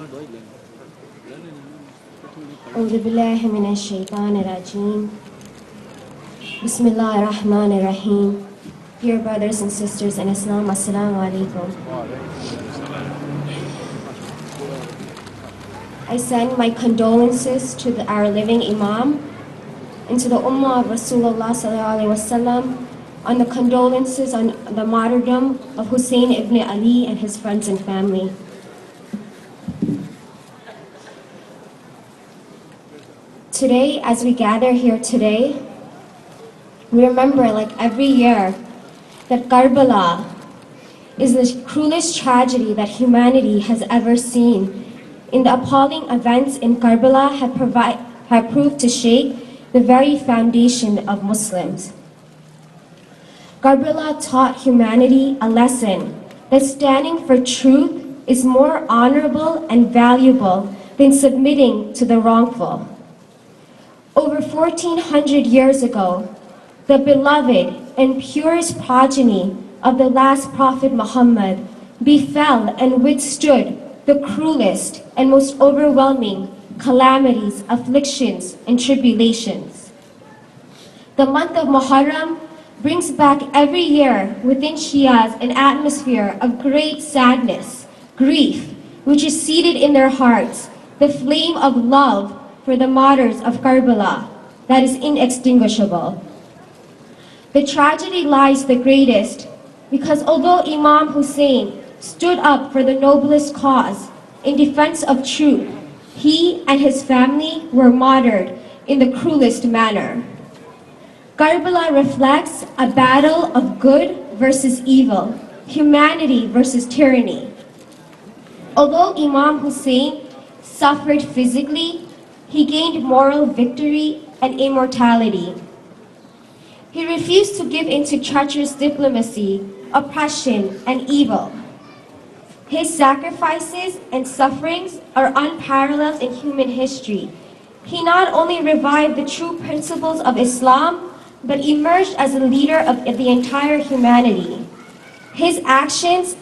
أعوذ بالله من الشيطان الرجيم. Bismillah ar-Rahman ar-Rahim. Dear brothers and sisters in Islam, Assalamu alaikum. I send my condolences to our living Imam and to the Ummah of Rasulullah sallallahu alaihi wasallam on the condolences on the martyrdom of Hussein ibn Ali and his friends and family. Today, as we gather here today, we remember, like every year, that Karbala is the cruelest tragedy that humanity has ever seen. In the appalling events in Karbala have proved to shake the very foundation of Muslims. Karbala taught humanity a lesson that standing for truth is more honorable and valuable than submitting to the wrongful. Over 1400 years ago, the beloved and purest progeny of the last prophet Muhammad befell and withstood the cruelest and most overwhelming calamities, afflictions, and tribulations. The month of Muharram brings back every year within Shias an atmosphere of great sadness, grief, which is seated in their hearts, the flame of love for the martyrs of Karbala that is inextinguishable. The tragedy lies the greatest because although Imam Hussein stood up for the noblest cause in defense of truth, he and his family were martyred in the cruelest manner. Karbala reflects a battle of good versus evil, humanity versus tyranny. Although Imam Hussein suffered physically, he gained moral victory and immortality. He refused to give in to treacherous diplomacy, oppression, and evil. His sacrifices and sufferings are unparalleled in human history. He not only revived the true principles of Islam, but emerged as a leader of the entire humanity. His actions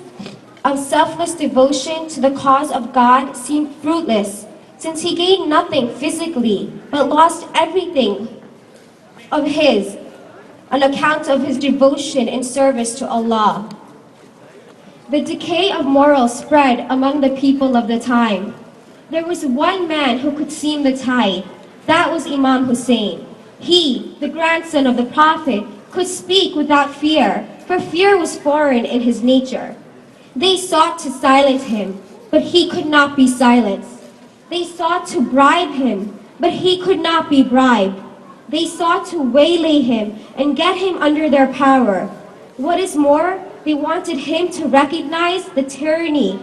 of selfless devotion to the cause of God seemed fruitless, since he gained nothing physically, but lost everything of his on account of his devotion and service to Allah. The decay of morals spread among the people of the time. There was one man who could stem the tide. That was Imam Hussein. He, the grandson of the Prophet, could speak without fear, for fear was foreign in his nature. They sought to silence him, but he could not be silenced. They sought to bribe him, but he could not be bribed. They sought to waylay him and get him under their power. What is more, they wanted him to recognize the tyranny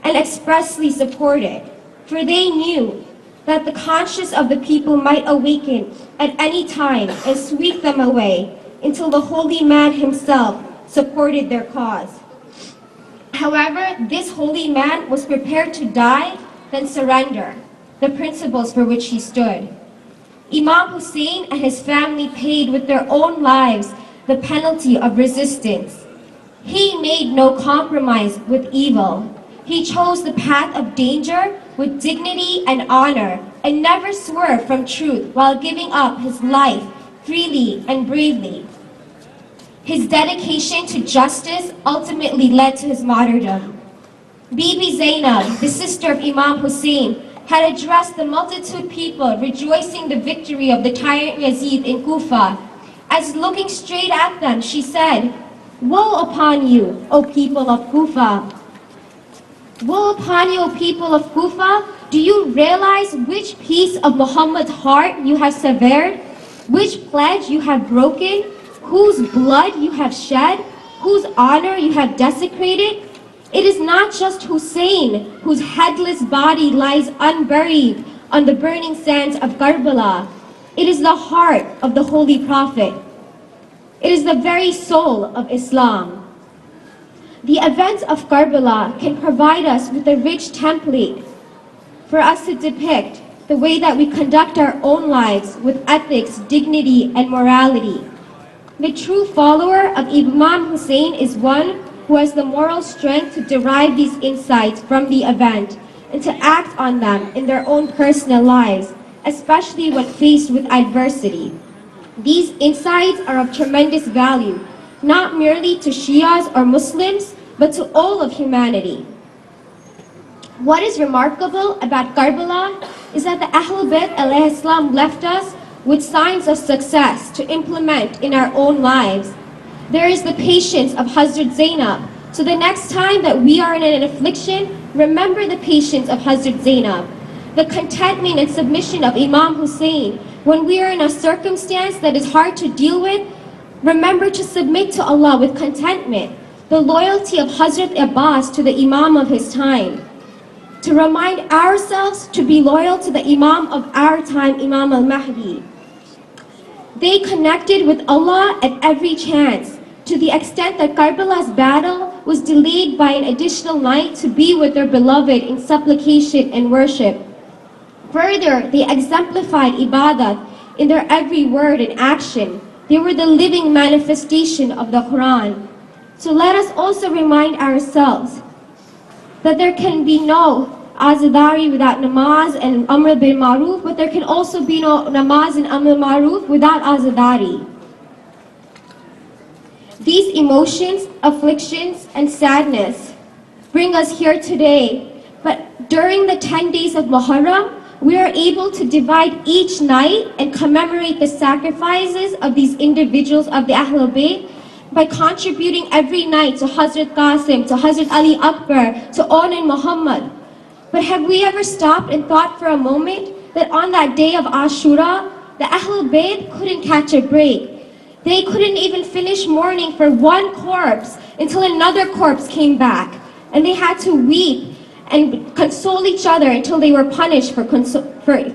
and expressly support it, for they knew that the conscience of the people might awaken at any time and sweep them away until the holy man himself supported their cause. However, this holy man was prepared to die than surrender the principles for which he stood. Imam Hussein and his family paid with their own lives the penalty of resistance. He made no compromise with evil. He chose the path of danger with dignity and honor and never swerved from truth while giving up his life freely and bravely. His dedication to justice ultimately led to his martyrdom. Bibi Zainab, the sister of Imam Hussein, had addressed the multitude people rejoicing the victory of the tyrant Yazid in Kufa. As looking straight at them, she said, "Woe upon you, O people of Kufa! Woe upon you, O people of Kufa! Do you realize which piece of Muhammad's heart you have severed? Which pledge you have broken? Whose blood you have shed? Whose honor you have desecrated? It is not just Hussein whose headless body lies unburied on the burning sands of Karbala. It is the heart of the Holy Prophet. It is the very soul of Islam." The events of Karbala can provide us with a rich template for us to depict the way that we conduct our own lives with ethics, dignity, and morality. The true follower of Imam Hussein is one who has the moral strength to derive these insights from the event and to act on them in their own personal lives, especially when faced with adversity. These insights are of tremendous value, not merely to Shias or Muslims, but to all of humanity. What is remarkable about Karbala is that the Ahlul Bayt alayhi salam left us with signs of success to implement in our own lives. There is the patience of Hazrat Zainab. So the next time that we are in an affliction, remember the patience of Hazrat Zainab. The contentment and submission of Imam Hussein. When we are in a circumstance that is hard to deal with, remember to submit to Allah with contentment. The loyalty of Hazrat Abbas to the Imam of his time. To remind ourselves to be loyal to the Imam of our time, Imam al-Mahdi. They connected with Allah at every chance, to the extent that Karbala's battle was delayed by an additional night to be with their beloved in supplication and worship. Further, they exemplified ibadat in their every word and action. They were the living manifestation of the Quran. So let us also remind ourselves that there can be no azadari without namaz and amr bil maruf, but there can also be no namaz and amr maruf without azadari. These emotions, afflictions, and sadness bring us here today, but during the 10 days of Muharram, we are able to divide each night and commemorate the sacrifices of these individuals of the Ahlul Bayt by contributing every night to Hazrat Qasim, to Hazrat Ali Akbar, to Onan Muhammad. But have we ever stopped and thought for a moment that on that day of Ashura, the Ahlul Bayt couldn't catch a break? They couldn't even finish mourning for one corpse until another corpse came back. And they had to weep and console each other until they were punished for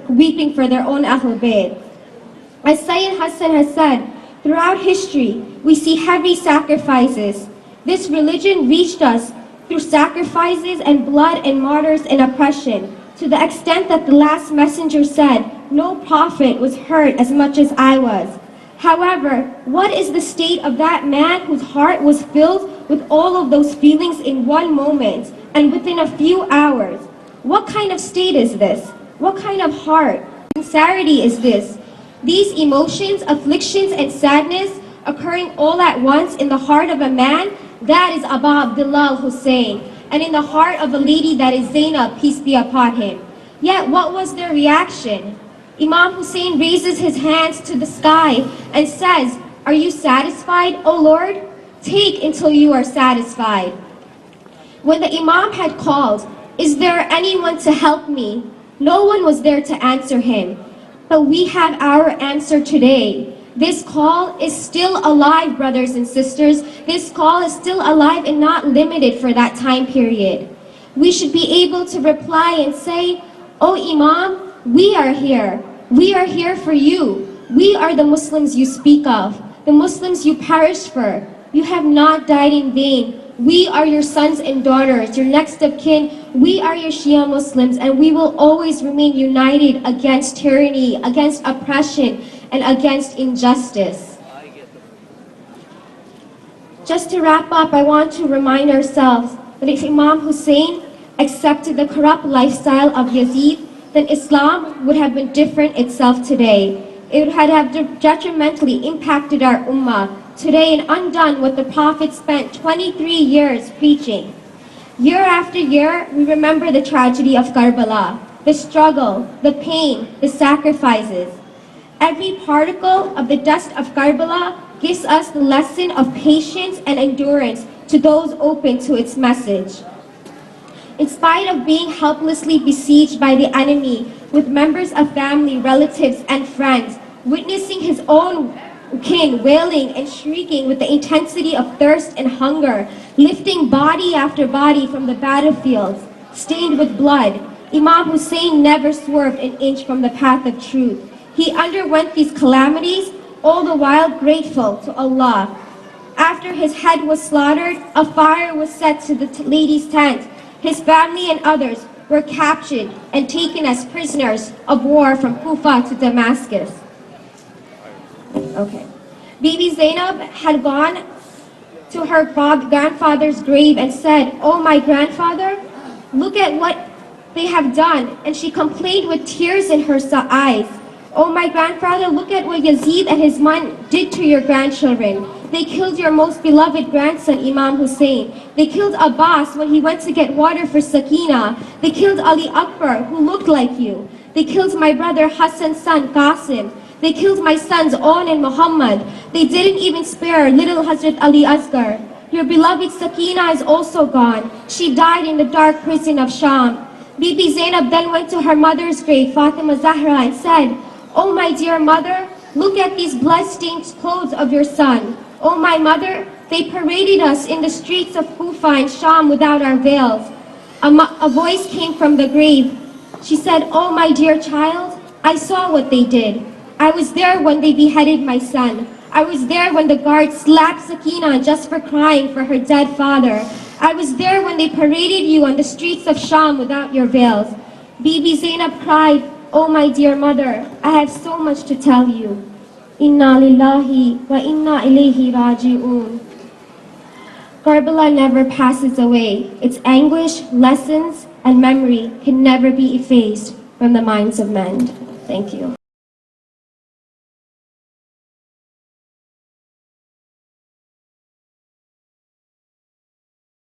weeping for their own Ahlul Bayt. As Sayyid Hassan has said, throughout history, we see heavy sacrifices. This religion reached us through sacrifices and blood and martyrs and oppression, to the extent that the last messenger said, "No prophet was hurt as much as I was." However, what is the state of that man whose heart was filled with all of those feelings in one moment and within a few hours? What kind of state is this? What kind of heart, sincerity is this? These emotions, afflictions, and sadness occurring all at once in the heart of a man, that is Aba Abdullah Hussein, and in the heart of a lady, that is Zainab, peace be upon him. Yet what was their reaction? Imam Hussein raises his hands to the sky and says, "Are you satisfied, O Lord? Take until you are satisfied." When the Imam had called, "Is there anyone to help me?" no one was there to answer him. But we have our answer today. This call is still alive, brothers and sisters. This call is still alive and not limited for that time period. We should be able to reply and say, "Oh Imam, we are here. We are here for you. We are the Muslims you speak of, the Muslims you perished for. You have not died in vain. We are your sons and daughters, your next of kin. We are your Shia Muslims, and we will always remain united against tyranny, against oppression, and against injustice." Just to wrap up, I want to remind ourselves that if Imam Hussein accepted the corrupt lifestyle of Yazid, then Islam would have been different itself today. It would have detrimentally impacted our ummah today and undone what the Prophet spent 23 years preaching. Year after year, we remember the tragedy of Karbala, the struggle, the pain, the sacrifices. Every particle of the dust of Karbala gives us the lesson of patience and endurance to those open to its message. In spite of being helplessly besieged by the enemy, with members of family, relatives, and friends, witnessing his own kin wailing and shrieking with the intensity of thirst and hunger, lifting body after body from the battlefields, stained with blood, Imam Hussein never swerved an inch from the path of truth. He underwent these calamities, all the while grateful to Allah. After his head was slaughtered, a fire was set to the lady's tent. His family and others were captured and taken as prisoners of war from Kufa to Damascus. Okay. Bibi Zainab had gone to her grandfather's grave and said, "Oh, my grandfather, look at what they have done, and she complained with tears in her eyes. Oh, my grandfather, look at what Yazid and his men did to your grandchildren. They killed your most beloved grandson, Imam Hussein. They killed Abbas when he went to get water for Sakina. They killed Ali Akbar, who looked like you. They killed my brother Hassan's son, Qasim. They killed my sons, On and Muhammad. They didn't even spare little Hazrat Ali Asghar. Your beloved Sakina is also gone. She died in the dark prison of Sham. Bibi Zainab then went to her mother's grave, Fatima Zahra, and said, Oh, my dear mother, look at these blood-stained clothes of your son. Oh, my mother, they paraded us in the streets of Kufa and Sham without our veils. A voice came from the grave. She said, Oh, my dear child, I saw what they did. I was there when they beheaded my son. I was there when the guards slapped Sakina just for crying for her dead father. I was there when they paraded you on the streets of Sham without your veils. Bibi Zainab cried, Oh, my dear mother, I have so much to tell you. Inna lillahi wa inna ilayhi raji'un. Karbala never passes away. Its anguish, lessons, and memory can never be effaced from the minds of men. Thank you.